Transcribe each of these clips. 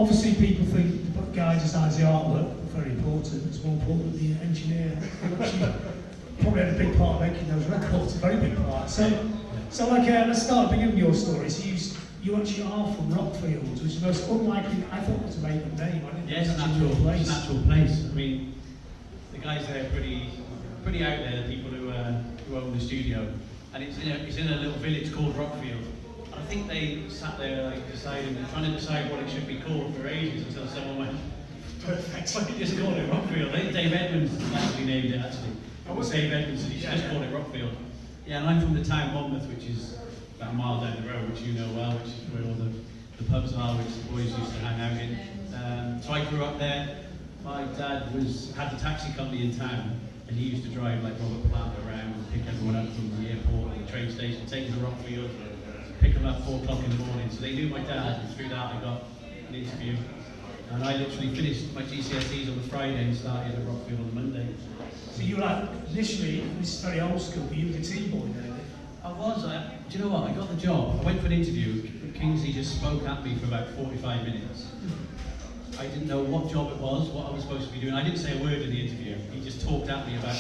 Obviously, people think the guy designs the artwork, very important. It's more important than the engineer, which you probably had a big part in making those records, a very big part. So like, let's start at the beginning of your story. So you actually are from Rockfield, which is the most unlikely, I thought it was a made-up name. I didn't Yeah, it's a natural place. I mean, the guys there are pretty out there, the people who own the studio. And it's in a little village called Rockfield. And I think they sat there like trying to decide what it should be called for ages until someone went, perfect, why don't you just call it Rockfield? I think Dave Edmonds actually named it actually. It was Dave Edmonds said you should just call it Rockfield. Yeah, and I'm from the town Monmouth, which is about a mile down the road, which you know well, which is where all the pubs are, which the boys used to hang out in. So I grew up there. My dad had the taxi company in town, and he used to drive like Robert Plant around and pick everyone up from the airport and the train station, take them to Rockfield, pick them up 4 o'clock in the morning. So they knew my dad, and through that I got an interview. And I literally finished my GCSEs on the Friday and started at Rockfield on the Monday. So you were like, initially, this is very old school, but you were the tea boy there. I was. Do you know what? I got the job. I went for an interview. Kingsley just spoke at me for about 45 minutes. I didn't know what job it was, what I was supposed to be doing. I didn't say a word in the interview. He just talked at me about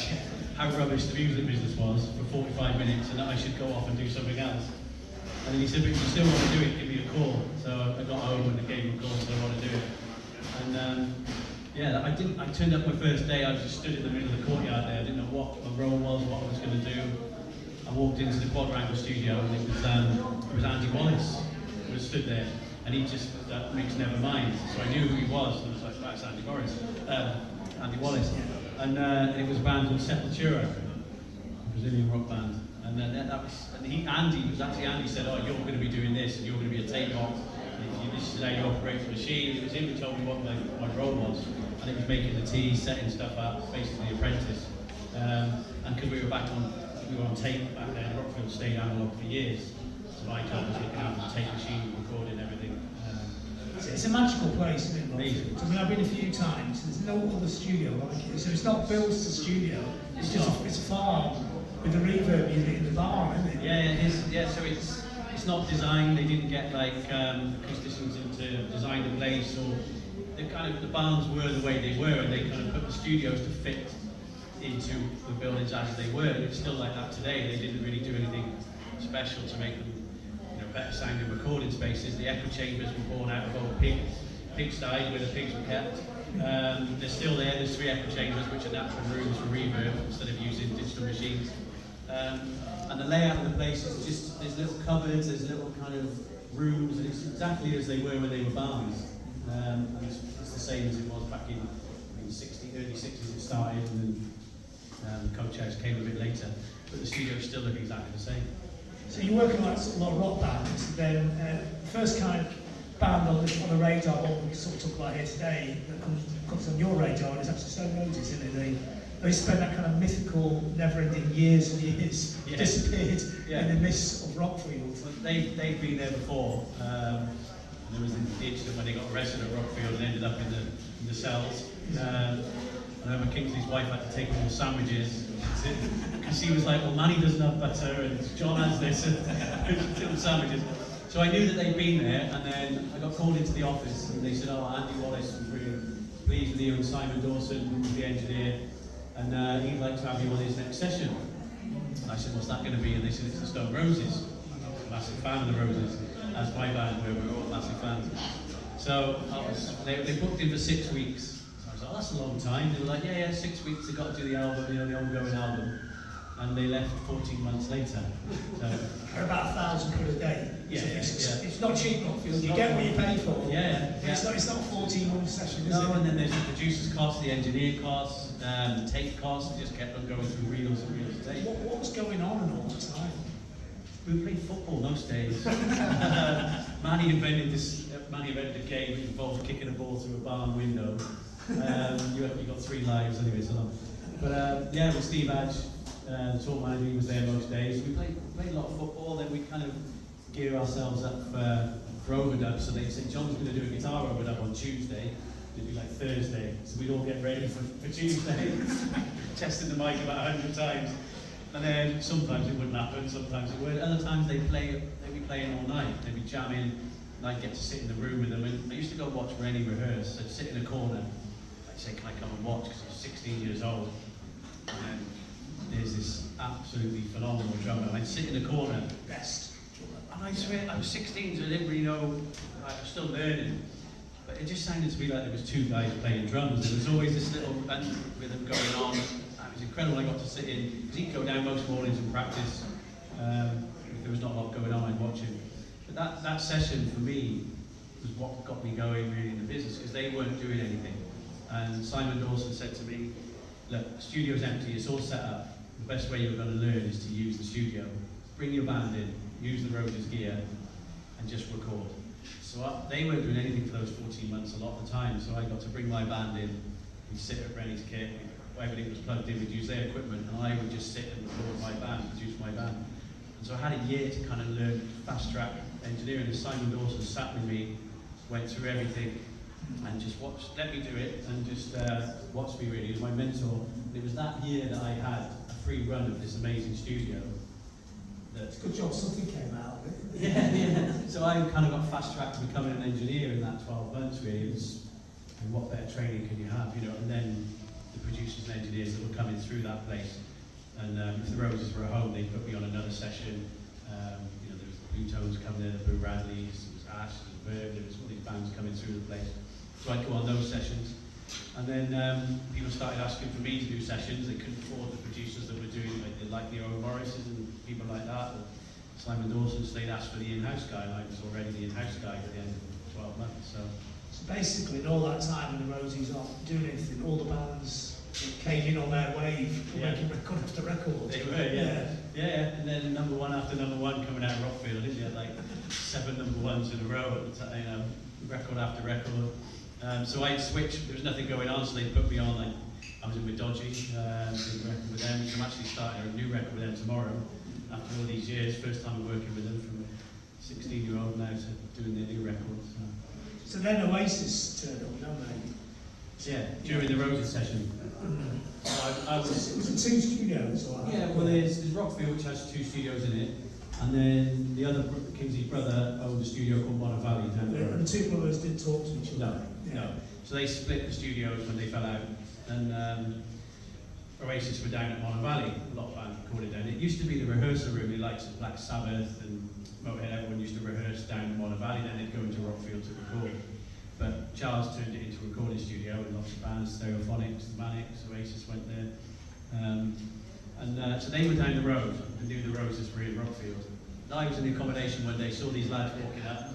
how rubbish the music business was for 45 minutes and that I should go off and do something else. And then he said, but if you still want to do it, give me a call. So I got home and I gave him a call, so I want to do it. And yeah, I turned up my first day, I just stood in the middle of the courtyard there. I didn't know what my role was, what I was going to do. I walked into the Quadrangle studio and it was Andy Wallace who was stood there. And he just, mix never mind. So I knew who he was, and I was like, that's Andy Wallace. And it was a band called Sepultura, a Brazilian rock band. And Andy said, oh, you're going to be doing this, and you're going to be a tape-off. This is how you operate the machine. It was him who told me what my role was. And it was making the tea, setting stuff up, basically the apprentice. And because we were on tape back then, Rockfield stayed analog for years. So my job was looking after the tape machine, recording everything. It's a magical place, isn't it? Amazing. I mean, I've been a few times. There's no other studio like it. So it's not built as a studio. It's just it's a farm with a reverb unit in the barn, isn't it? Yeah, it is. Yeah, so it's not designed. They didn't get like acousticians in to design the place, or the barns were the way they were, and they kind of put the studios to fit into the buildings as they were. It's still like that today. They didn't really do anything special to make them better sounding recording spaces. The echo chambers were born out of old pigsties where the pigs were kept. They're still there. There's 3 echo chambers which are natural rooms for reverb instead of using digital machines. And the layout of the place is just, there's little cupboards, there's little kind of rooms, and it's exactly as they were when they were barns. And it's the same as it was back in early 60s it started, and then Coach House came a bit later. But the studios still look exactly the same. So you're working on a lot of rock bands, and then first kind of band on the radar, what we sort of talk about here today, that comes on your radar, is actually Stone Roses, isn't it? They spent that kind of mythical, never-ending years and years, disappeared in the mist of Rockfield. Well, they've been there before. And there was the incident when they got arrested at Rockfield and ended up in the cells. I remember Kingsley's wife had to take them all sandwiches because she was like, well, Manny doesn't have butter and John has this and sandwiches. So I knew that they'd been there, and then I got called into the office and they said, oh, Andy Wallace was really pleased with you, and Simon Dawson, who was the engineer, and he'd like to have you on his next session. And I said, what's that going to be? And they said, it's the Stone Roses. I'm a massive fan of the Roses, as my band were. We were all massive fans. So they booked in for 6 weeks. Oh, that's a long time. They were like, yeah, 6 weeks, they've got to do the album, the ongoing album. And they left 14 months later. So, for about £1,000 a day. Yeah, it's not cheap, Rockfield. You get what you pay for. Yeah. It's not a 14-month session, is it? No, and then there's the producer's costs, the engineer costs, the tape costs. It just kept on going through reels and reels of tape. What was going on in all the time? We played football most days. Manny invented a game that involved kicking a ball through a barn window. You got 3 lives anyway, so long. But yeah, with Steve Adge, the tour manager, he was there most days. We played a lot of football, then we kind of gear ourselves up for overdubs. So they said, John's going to do a guitar overdub on Tuesday. It'd be like Thursday. So we'd all get ready for Tuesday, testing the mic about 100 times. And then sometimes it wouldn't happen, sometimes it would. Other times they'd be playing all night, they'd be jamming, and I'd get to sit in the room with them. And I used used to go watch Rennie rehearse. I'd sit in a corner, I'd say, can I come and watch? Because I was 16 years old. And then there's this absolutely phenomenal drummer. I'd sit in a corner. Best. And I swear, I was 16, so I didn't really know, I was still learning. But it just sounded to me like there was two guys playing drums. There was always this little rhythm going on. It was incredible. I got to sit in, because he'd go down most mornings and practice. If there was not a lot going on, I'd watch him. But that session for me was what got me going really in the business, because they weren't doing anything. And Simon Dawson said to me, look, the studio's empty, it's all set up. The best way you're going to learn is to use the studio. Bring your band in, use the Roses gear, and just record. So they weren't doing anything for those 14 months a lot of the time, so I got to bring my band in, we'd sit at Rennie's kit, everything was plugged in, we'd use their equipment, and I would just sit and record my band, produce my band. And so I had a year to kind of learn fast-track engineering, and Simon Dawson sat with me, went through everything, and just watched, let me do it, and just watched me really. He was my mentor. And it was that year that I had a free run of this amazing studio. It's a good job something came out of it. Yeah. So I kind of got fast-tracked to becoming an engineer in that 12 months really. It was, and what better training can you have, you know? And then the producers and engineers that were coming through that place. And if the Roses were at home, they'd put me on another session. You know, there was the Blue Tones coming in, the Blue Radleys, there was Ash, there was Berg, there was all these bands coming through the place. So I'd go on those sessions. And then people started asking for me to do sessions. They couldn't afford the producers that were doing it, like the Owen Morrises and people like that. Or Simon Dawson, so they'd asked for the in-house guy, and I was already the in-house guy at the end of 12 months. So basically, in all that time when the Rosies aren't doing anything, all the bands came in on their wave, making record after record. They were, yeah. And then number one after number one coming out of Rockfield, didn't you? Like 7 number ones in a row at the time, you know, record after record. So I'd switch, there was nothing going on, so they'd put me on, like, I was in with Dodgy, did a record with them. I'm actually starting a new record with them tomorrow, after all these years, first time I'm working with them, from a 16-year-old now to doing their new record. So then Oasis turned up, don't they? Yeah, during the Roses session. I was, was it 2 studios? Or yeah, well there's Rockfield, which has 2 studios in it, and then the other, Kingsley's brother, owned a studio called Mono Valley down there. And the 2 brothers didn't talk to each other? No. So they split the studios when they fell out, and Oasis were down at Mono Valley. A lot of bands recorded down. It used to be the rehearsal room, the likes of Black Sabbath and Motorhead, everyone used to rehearse down at Mono Valley, then they'd go into Rockfield to record. But Charles turned it into a recording studio, and lots of bands, Stereophonics, the Manics, Oasis went there. So they were down the road, and knew the Roses were in Rockfield. And I was in the accommodation one day, saw these lads walking up,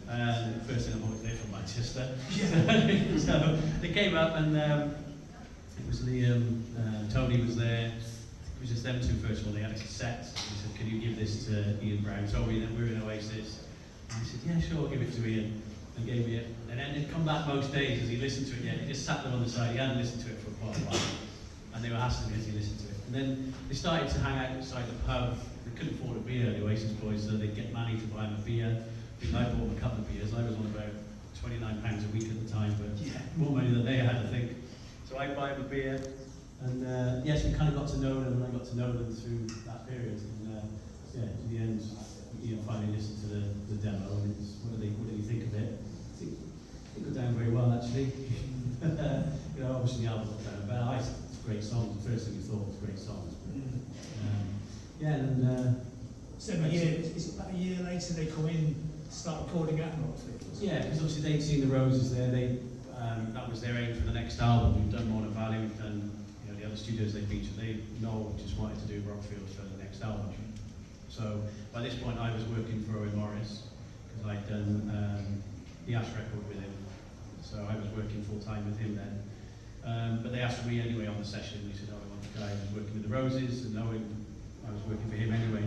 and the first thing I thought was they're from Manchester. So they came up, and it was Liam, Tony was there. It was just them 2 first of all. They had a cassette. He said, can you give this to Ian Brown? Told me that we were in Oasis. And I said, yeah, sure, I'll give it to Ian. And gave me it. And then he'd come back most days as he listened to it yet. He just sat there on the side. He hadn't listened to it for quite a while. And they were asking me as he listened to it. And then they started to hang out outside the pub. They couldn't afford a beer, the Oasis boys, so they'd get Manny to buy them a beer. I think I bought them a couple of beers. I was on about £29 a week at the time, but more money than they had, I think. So I'd buy them a beer. And yes, we kind of got to know them, and I got to know them through that period. And yeah, in the end, Ian finally listened to the demo, and it's, what did he think of it? I think it got down very well, actually. You know, obviously the album got down, but it's great songs. The first thing we thought was great songs. But, yeah, and so is it about a year later they come in, start recording at Rockfield? Yeah, because obviously they'd seen the Roses there. They that was their aim for the next album. We've done Mono Valley, we've done the other studios they've been to. They just wanted to do Rockfield for the next album. So by this point I was working for Owen Morris, because I'd done the Ash record with him. So I was working full time with him then. But they asked for me anyway on the session. They said, oh, I want the guy who's working with the Roses, and knowing I was working for him anyway.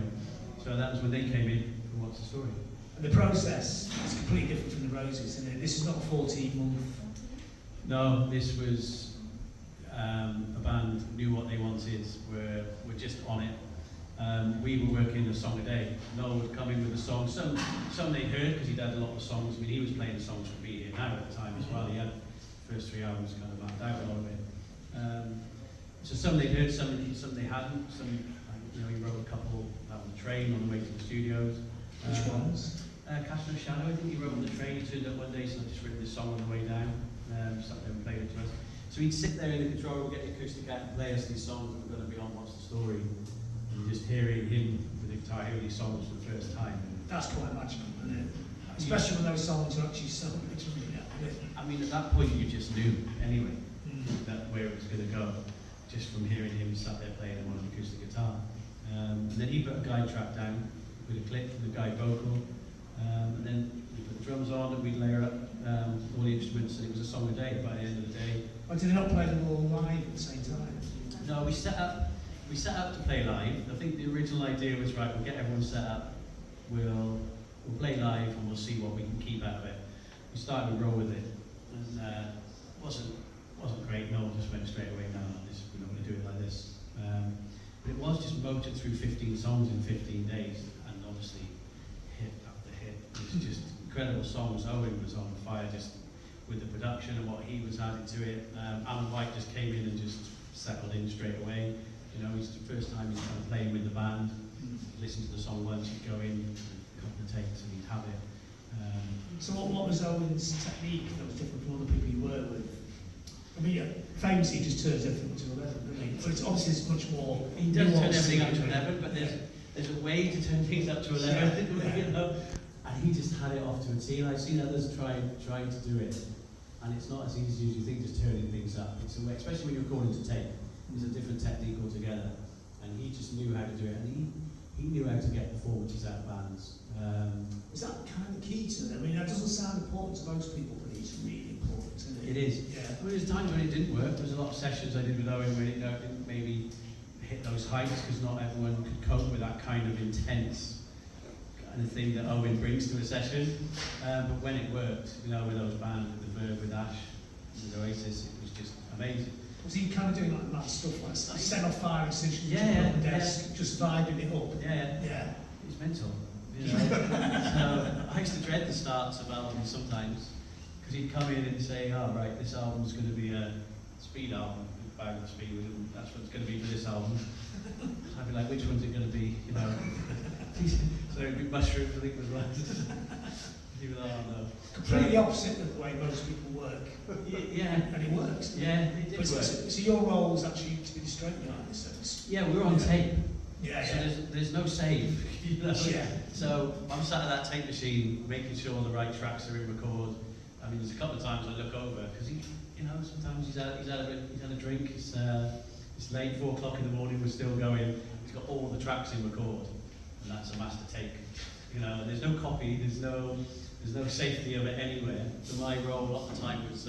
So that was when they came in for What's the Story. And the process is completely different from the Roses, isn't it? This is not a 14-month. No, this was a band knew what they wanted, were just on it. We were working a song a day. Noel would come in with a song. Some they heard, because he'd had a lot of songs. I mean, he was playing the songs for Be Here Now at the time as well. He had the first 3 albums kind of mapped out a lot of it. So some they'd heard, some they hadn't. Some, he wrote a couple out on the train on the way to the studios. Which ones? Cast No Shadow, I think he wrote on the train. He turned up one day, so I just written this song on the way down. Sat there and played it to us. So he'd sit there in the control room, get the acoustic out and play us these songs that were going to be on What's the Story. And just hearing him with the guitar, hearing these songs for the first time. That's quite magical, isn't it? Especially when those songs are actually so literally. I mean, at that point you just knew anyway that where it was going to go, just from hearing him sat there playing him on an acoustic guitar. And then he put a guide track down with a click for the guide vocal, and then we put the drums on and we'd layer up all the instruments, and it was a song a day by the end of the day. Or did they not play them all live at the same time? No, we set up to play live. I think the original idea was, right, we'll get everyone set up, we'll play live and we'll see what we can keep out of it. We started to roll with it, and wasn't great. No one just went straight away. No, we're not going to do it like this. But it was just motored through 15 songs in 15 days, and obviously hit after hit. It was just incredible songs. Owen was on fire just with the production and what he was adding to it. Alan White just came in and just settled in straight away. You know, it's the first time he's kind of playing with the band. Listen to the song once, he'd go in, a couple of takes, and he'd have it. So what was Owen's technique that was different from other people you worked with? I mean, famously he just turns everything to 11, doesn't he? But it's obviously it's much more. He does turn everything up to 11, but there's a way to turn things up to 11, you know. And he just had it off to a T. I've seen others trying to do it, and it's not as easy as you think, just turning things up. It's a way, especially when you're recording to tape. It's a different technique altogether, and he just knew how to do it, and he knew how to get performances out of bands. Is that kind of key to it? I mean, that doesn't sound important to most people, but it's really important, isn't it? It is. Yeah. I mean, there's times when it didn't work. There's a lot of sessions I did with Owen where it didn't maybe hit those heights because not everyone could cope with that kind of intense kind of thing that Owen brings to a session. But when it worked, you know, with those bands, with the Verve, with Ash, with Oasis, it was just amazing. Was he kind of doing like mad stuff, like set off fire incisions yeah, on the desk, just vibing it up? Yeah. It's mental. You know? So I used to dread the starts of albums sometimes, because he'd come in and say, "Oh right, this album's going to be a speed album, bag of speed, and that's what it's going to be for this album." I'd be like, "Which one's it going to be?" You know. So it'd be Mushrooms, I think was one. He was like, "Oh no." Completely opposite of the way most people work. Yeah. And it works. Yeah, it did work. So your role was actually to be the straight behind this. Yeah, we were on tape. Yeah, so there's no save. You know? Yeah. So I'm sat at that tape machine, making sure the right tracks are in record. I mean, there's a couple of times I look over because he, you know, sometimes he's had a drink. It's late, 4 o'clock in the morning. We're still going. He's got all the tracks in record, and that's a master take. You know, there's no copy. There's no safety of it anywhere. So my role a lot of the time was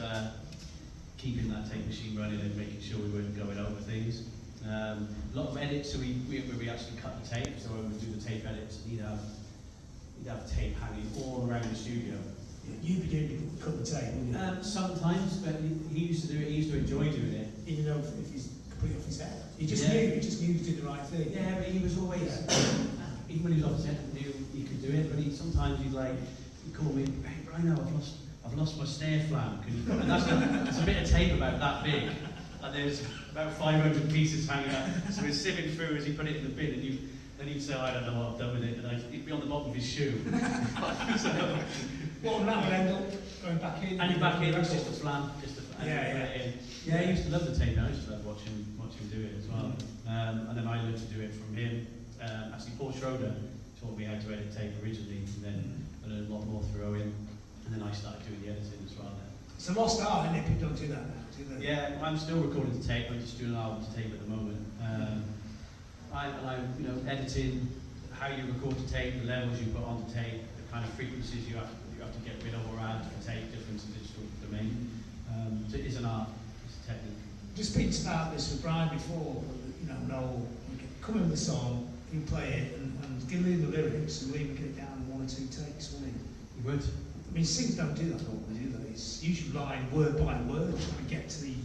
keeping that tape machine running and making sure we weren't going over things. A lot of edits, so we actually cut the tape, so when we do the tape edits, he'd have tape hanging all around the studio. You'd be doing cut the tape, wouldn't you? Sometimes, but he used to do it, he used to enjoy doing it. Even though if he's completely off his head. He just knew to do the right thing. Yeah, but he was always, even when he was off his head, he knew he could do it, but sometimes he'd call me, "Hey Brine, I've lost my snare flam." And that's a bit of tape about that big. And there's about 500 pieces hanging out. So we're sieving through as he put it in the bin, and then he'd say, "I don't know what I've done with it," and he'd be on the bottom of his shoe. So, what, and that would end up going back in? And back in, it was just a flam. Yeah. Yeah, he used to love the tape. I used to love watching him do it as well. And then I learned to do it from him. Actually, Paul Schroeder taught me how to edit tape originally, and then I learned a lot more through Owen. And then I started doing the editing as well. It's a lost art, and people don't do that now, do they? Yeah, I'm still recording to tape. I'm just doing an album to tape at the moment. I'm editing how you record to tape, the levels you put on the tape, the kind of frequencies you have to get rid of or add for tape, different to digital domain. So it is an art, it's a technique. Just speaking about this with Brine before, you know, Noel, come in with a song, you play it, and give me the lyrics, and we even get it down in 1 or 2 takes, wouldn't he? You would. I mean, singers don't do that normally, do they? It's usually line word by word, trying to get to the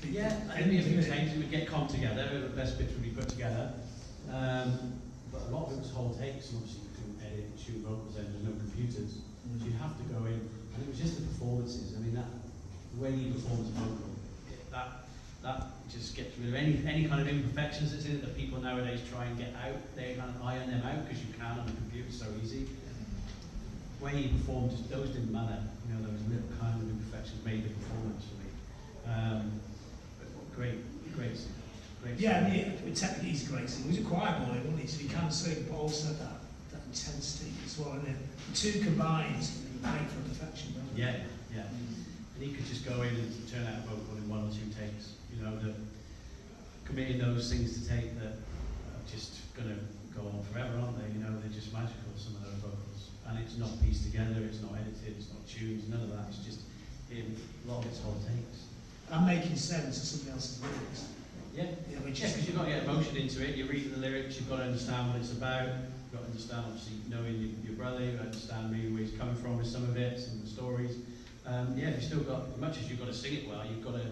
and a few takes, we would get com together, the best bits would be put together. But a lot of it was whole takes, and obviously you couldn't edit and shoot vocals then, there's no computers. So you'd have to go in, and it was just the performances. I mean, the way you perform as a vocal, that just gets rid of any kind of imperfections that's in it that people nowadays try and get out. They kind of iron them out because you can on a computer so easy. way he performed, those didn't matter. You know, those little kind of imperfections made the performance for me. But great. Yeah, I mean, technically he's a great singer. He was a choir boy, wasn't he? So he can sing, but also that intensity as well, and the two combined make for perfection, don't they? Yeah. And he could just go in and turn out a vocal in 1 or 2 takes. You know, committing those things to take that are just going to go on forever, aren't they? You know, they're just magical, some of those vocals. And it's not pieced together, it's not edited, it's not tuned, none of that. It's just him, a lot of it's whole takes. And making sense of somebody else's lyrics. Yeah, because you've got to get emotion into it. You're reading the lyrics, you've got to understand what it's about. You've got to understand, obviously, knowing your brother, you understand maybe where he's coming from with some of it, some of the stories. You've still got, as much as you've got to sing it well, you've got to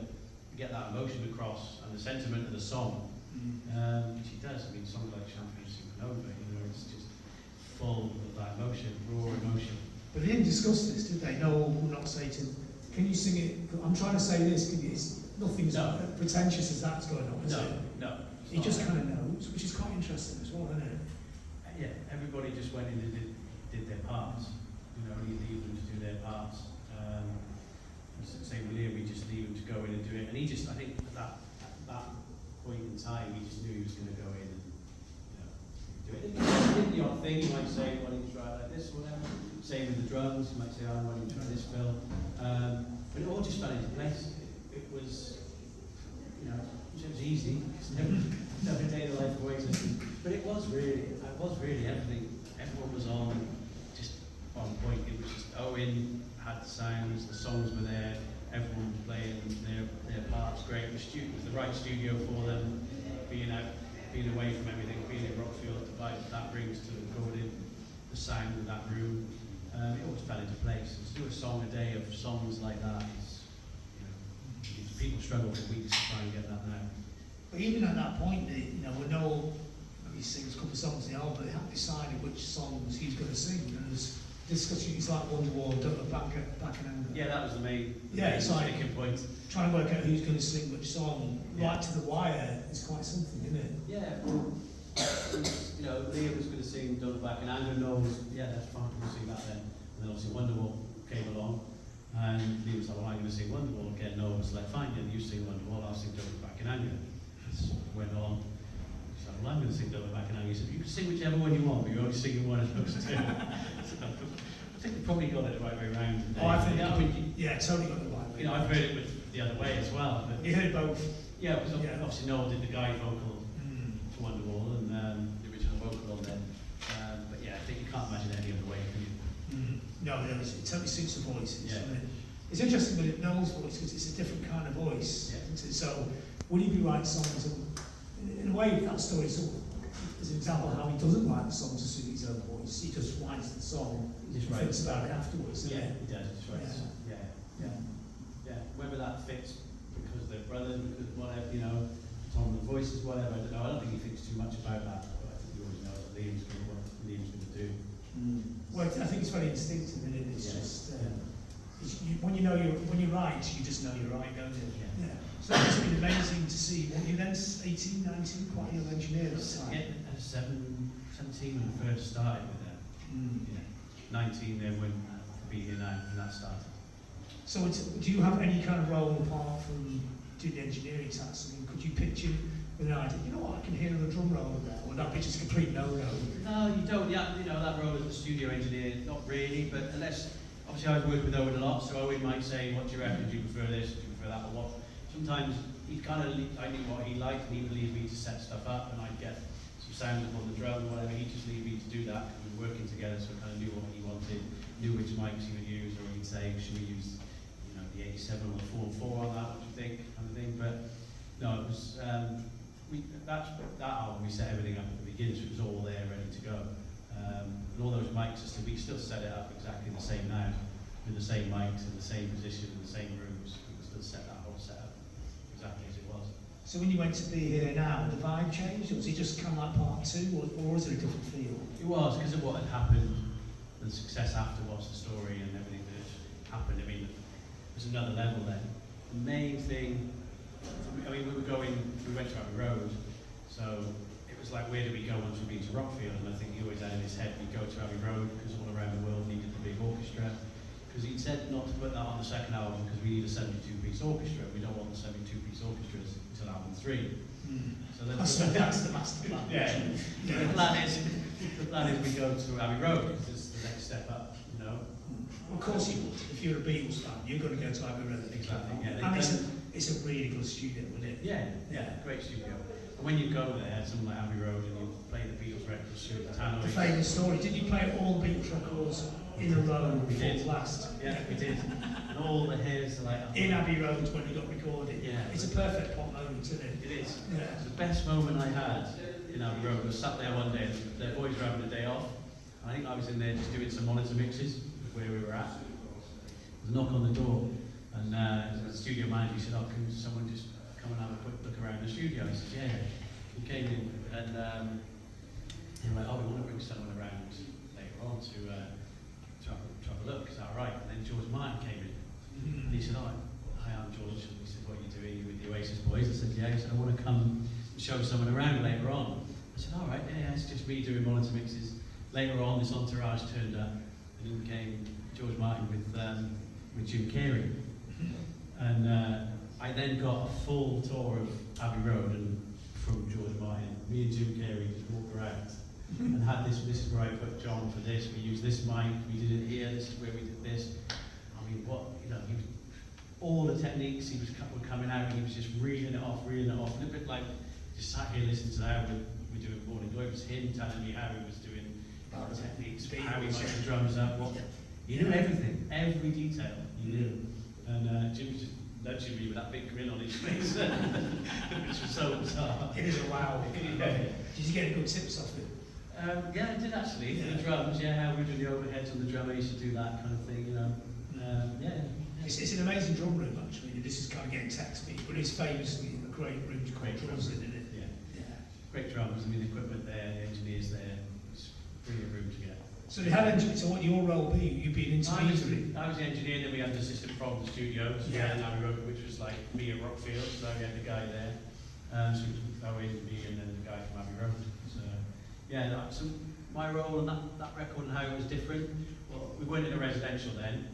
get that emotion across and the sentiment of the song, which he does. I mean, songs like Champagne Supernova, you know, it's just full of that emotion, raw emotion. But they didn't discuss this, did they? No one will not say to him, can you sing it? I'm trying to say this, can you? It's nothing's pretentious as that's going on, is it? No. He just kind of knows, which is quite interesting as well, isn't it? Yeah, everybody just went in and did their parts. You know, you leave them to do their parts. Same with Liam, we just leave him to go in and do it. And he just, I think at that point in time, he just knew he was going to go in and, you know, do it. If he did the odd thing, he might say, why don't you try like this or whatever. Same with the drums, he might say, oh, why don't you try this fill. But it all just fell into place. It was, you know, it was easy. It's never day in the life of existence. But it was really everything. Everyone was just on point. It was just Owen had the sounds, the songs were there, everyone was playing their parts great. It was the right studio for them, being away from everything, being in Rockfield, the vibe that brings to the recording, the sound of that room. It all fell into place. To do a song a day of songs like that, people struggle for weeks to try and get that now. But even at that point, we know he sings a couple of songs in the album, but they haven't decided which songs he's going to sing. And there's discussions like Wonderwall, Don't Look Back and Anger. Yeah, that was the main it's like sticking point. Trying to work out who's going to sing which song, right to the wire, is quite something, isn't it? Yeah, you know, Liam was going to sing Don't Look Back and Anger, Noel was, that's fine, we'll sing that then. And then obviously Wonderwall came along, and Liam was like, well, I'm going to sing Wonderwall again. Noel was like, fine, then you sing Wonderwall, I'll sing Don't Look Back and Anger. It went on. He's like, well, I'm going to sing Don't Look Back and Anger. He said, you can sing whichever one you want, but you're only singing one of those two. I think we probably got it the right way around. I think totally got it the right way. You know, I've heard it with the other way as well. But you heard both? Yeah, because obviously Noel did the guide vocal to Wonderwall and the original vocal on there. But yeah, I think you can't imagine any other way, can you? No, it totally suits the voice. Yeah. It's interesting with Noel's voice because it's a different kind of voice. Yeah. Isn't it? So, would he be writing songs? In a way, that story is an example of how he doesn't write the song to suit his own voice. He just writes the song and thinks about it afterwards. Yeah, he does. That's right. Yeah. Whether that fits because they're brothers, because whatever, you know, Tom the voices, whatever. I don't know. I don't think he thinks too much about that. But I think he always knows what Liam's going to do. Well, I think it's very instinctive, isn't it? It's just when you write, you just know you're right, don't you? Yeah. So it's been amazing to see. What you then 18, 19, quite a young engineer at the time. Yeah, I was 17 when I first started with them. 19 then when being here now, and that started. So do you have any kind of role apart from doing the engineering tasks? I mean, could you picture with an idea, you know what, I can hear the drum roll there, or would that be just a complete no-no? No, you don't. Yeah, you know, that role as the studio engineer, not really, but unless, obviously I've worked with Owen a lot, so Owen might say, what do you reckon, do you prefer this, do you prefer that, or what? Sometimes I knew what he liked, and he would leave me to set stuff up, and I'd get some sounds on the drum or whatever, he'd just leave me to do that, because we were working together, so I kind of knew what he wanted, knew which mics he would use, or he'd say, should we use, you know, the 87 or the 4 on that, what do you think, kind of thing, but no, it was, that album, we set everything up at the beginning, so it was all there, ready to go. And all those mic systems, we still set it up exactly the same now, with the same mics in the same position, in the same rooms. We can still set that whole setup exactly as it was. So when you went to be here now, the vibe changed, or was it just kind of like part 2, or was it a different feel? It was, because of what had happened, and the success after What's the Story and everything that had happened. I mean, it was another level then. The main thing, I mean, we went to Abbey Road, so it was like, where do we go once we've been to Rockfield? And I think he always had in his head, we'd go to Abbey Road, because all around the world needed the big orchestra. Because he'd said not to put that on the second album, because we need a 72-piece orchestra. We don't want the 72-piece orchestras until album 3. So that's the master plan. Yeah. The plan is we go to Abbey Road, because it's the next step up, you know. Of course you would. If you're a Beatles fan, you're going to go to Abbey Road. Exactly, yeah. And it's a really good studio, isn't it? Yeah, great studio. And when you go there, somewhere like Abbey Road, and you play the Beatles records through the tannoy. The famous story. Did you play all the Beatles records in a row We before did. last? Yeah, we did. And all the hairs are like... In Abbey Road when it got recorded. Yeah. It's a perfect pop moment, isn't it? It is. Yeah. The best moment I had in Abbey Road was sat there one day, and the boys were having a day off. I think I was in there just doing some monitor mixes where we were at. There was a knock on the door, and the studio manager said, "Oh, can someone just come and have a quick look around the studio?" I said, "Yeah." He came in, and they were like, "Oh, we want to bring someone around later on to have a look. Is that all right?" And then George Martin came in, and he said, "Oh, hi, I'm George." And he said, "What are you doing? You with the Oasis boys?" I said, "Yeah." He said, "I want to come and show someone around later on." I said, "All right, yeah, it's just me doing monitor mixes." Later on, this entourage turned up, and in came George Martin with Jim Carrey. And I then got a full tour of Abbey Road and from George Martin. Me and Jim Carrey just walked around and had this is where I put John for this, we used this mic, we did it here, this is where we did this. I mean, he was, all the techniques were coming out, and he was just reeling it off, a little bit like, just sat here listening to how we're doing Morning Glory. It was him telling me how he was doing the techniques, how he might the drums up, he knew everything, every detail he knew. And Jim was just nudging me with that big grin on his face, which was so bizarre. It is a wow. Yeah. Did you get any good tips off it? Yeah, I did actually. For the drums, how we do the overheads on the drum, I used to do that kind of thing, you know. It's an amazing drum room, actually. This is kind of getting tech-speak, but it's famously a great room to Great drums drum in, isn't it? Yeah. Great drums, I mean, the equipment there, the engineers there, it's a brilliant room to get. So they had engineers, so what your role be? You've been intermediary? I was the engineer, then we had an assistant from the studio, so we had an Abbey Road, which was like me at Rockfield, so we had the guy there, so it was Owen, me, and then the guy from Abbey Road. So, so my role on that record and how it was different, well, we weren't in a residential then,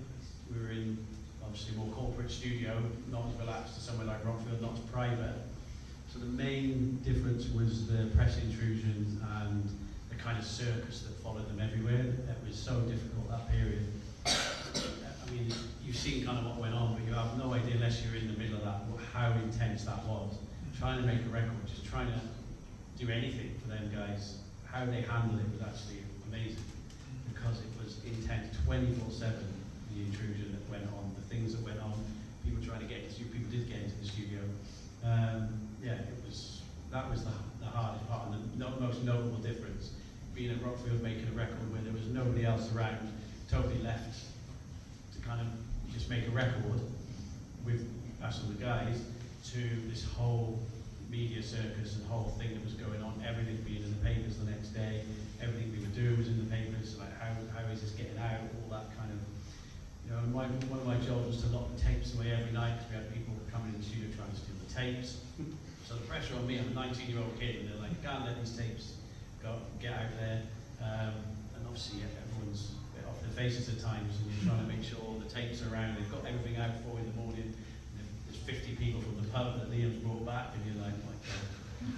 we were in obviously a more corporate studio, not as relaxed as somewhere like Rockfield, not as private. So the main difference was the press intrusions and the kind of circus that followed them everywhere. It was so difficult, that period. I mean, you've seen kind of what went on, but you have no idea unless you're in the middle of that, how intense that was. Trying to make a record, just trying to do anything for them guys, how they handled it was actually amazing, because it was intense 24/7, the intrusion that went on, the things that went on, people trying to get into, people did get into the studio. That was the hardest part, and the most notable difference, being at Rockfield making a record where there was nobody else around, totally left to kind of just make a record with us and the guys, to this whole media circus and whole thing that was going on, everything being in the papers the next day, everything we would do was in the papers, like how is this getting out, all that kind of, one of my jobs was to lock the tapes away every night, because we had people coming in the studio trying to steal the tapes. So the pressure on me, I'm a 19-year-old kid, and they're like, can't let these tapes get out there. And obviously everyone's a bit off their faces at times, and you're trying to make sure all the tapes are around, they've got everything out for in the morning. And there's 50 people from the pub that Liam's brought back, and you're like, oh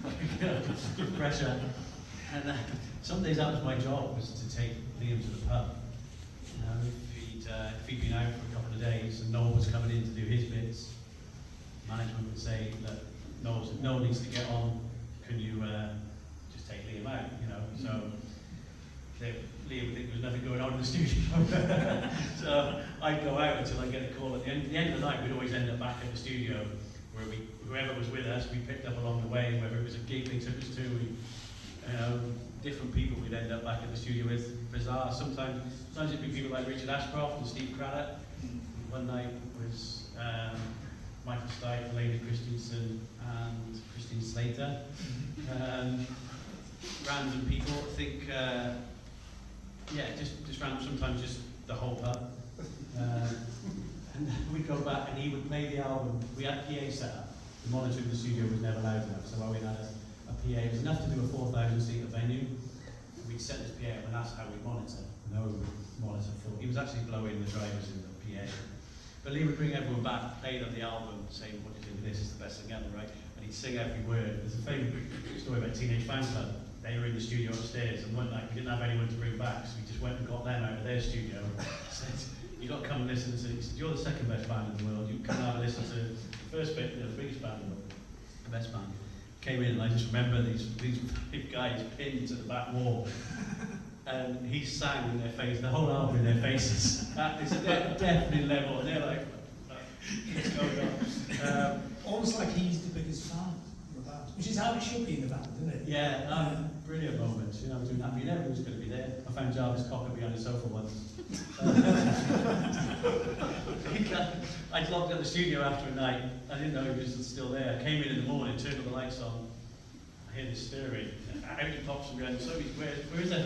my God, good pressure. And some days that was my job, was to take Liam to the pub. If he'd been out for a couple of days and Noel was coming in to do his bits, management would say that Noel needs to get on, can you just take Liam out, So Liam would think there was nothing going on in the studio. So I'd go out until I get a call. At the end of the night, we'd always end up back at the studio, where whoever was with us, we picked up along the way, whether it was a gig they took us to, different people we'd end up back at the studio with. Bizarre. Sometimes it'd be people like Richard Ashcroft and Steve Craddock. One night was Michael Stipe, Lady Christensen, and Christine Slater. Random people. I think, just random. Sometimes just the whole pub. And we'd go back, and he would play the album. We had PA set up. The monitor in the studio was never loud enough, so Owen had a a PA. It was enough to do a 4,000-seater venue. We'd set this PA up, and that's how we monitor. No monitor for. He was actually blowing the drivers in the PA. But Lee would bring everyone back, playing up the album, saying, what do you think of this? It's the best thing ever, right? And he'd sing every word. There's a famous story about Teenage Fan Club. They were in the studio upstairs, and one night we didn't have anyone to bring back, so we just went and got them out of their studio and said, you've got to come and listen to, he said, you're the second best band in the world, you come and have a listen to the first bit, the biggest band in the world, the best band. Came in, and I just remember these big guys pinned to the back wall, and he sang in their face, the whole album in their faces. It's a deafening level, and they're like, what's going on? Almost like he's the biggest fan of the band, which is how it should be in the band, isn't it? Yeah, brilliant moments. You know, doing that. You never knew was going to be there. I found Jarvis Cocker behind the sofa once. I locked at the studio after a night. I didn't know he was still there. I came in the morning, turned all the lights on. I hear this stirring. Out he pops and goes, so where is that?